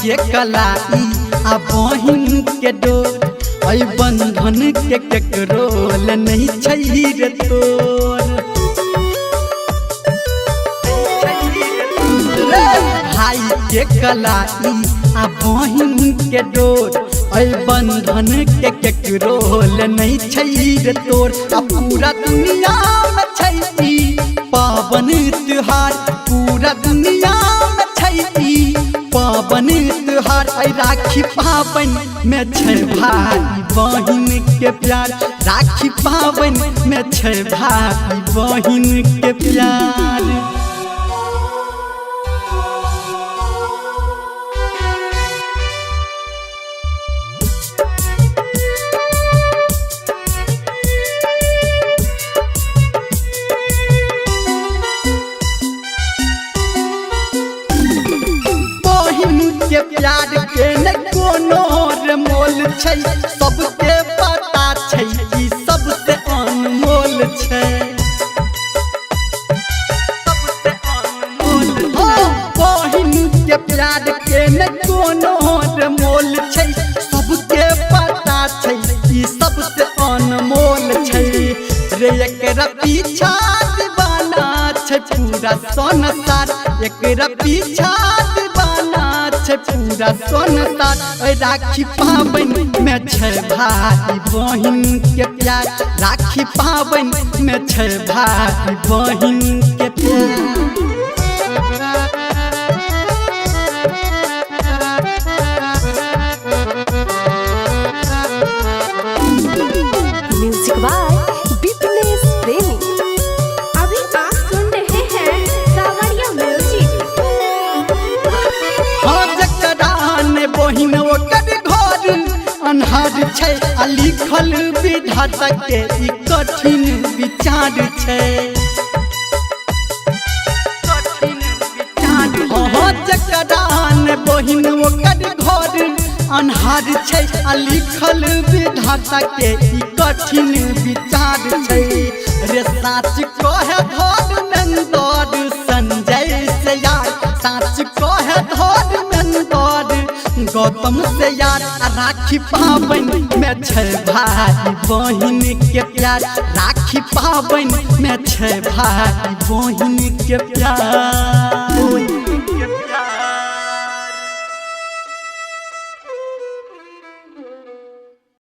के कलाई आ बहिन के डोर ऐ बंधन के केकरोल नहीं छै रे तोर। भाई के कलाई आ बहिन के डोर ऐ बंधन के केकरोल नहीं छै रे तोर। आ पूरा दुनिया में छै पावन त्योहार, पूरा दुनिया में छै पावन त्योहार। ऐ राखी पावन में छै भाई बहिन के प्यार, राखी पावन में छै भाई बहिन के प्यार। के प्यार के न कोनो रे मोल छै, सबके पता छै ई सबसे अनमोल छै। सबसे अनमोल बहिन के प्यार के न कोनो रे मोल छै, सबके पता छै ई सबसे अनमोल छै। रे एकरा पीछा दीवाना छै पूरा संसार, एकरा पीछा पूरा संसार। राखी पावन में छै भाई बहिन के प्यार, राखी पावन में छै भाई बहिन के प्यार। म्यूजिक बाय बिपनेश प्रेमी। अभी आप सुन रहे हैं सावरिया म्यूजिक। बहिन ओकर घर अन्हार छै, आ लिखल विधाता के ई कठिन विचार छै। जकरान बहिन ओकर घर अन्हार छै, आ लिखल विधाता के ई कठिन विचार छै। रे साच कहे धर्मेंद्र संजय से यार, साच कहे धर्मेंद्र गौतम से यार। राखी पावन में छै भाई बहिन के प्यार, राखी पावन में छै भाई बहिन के प्यार।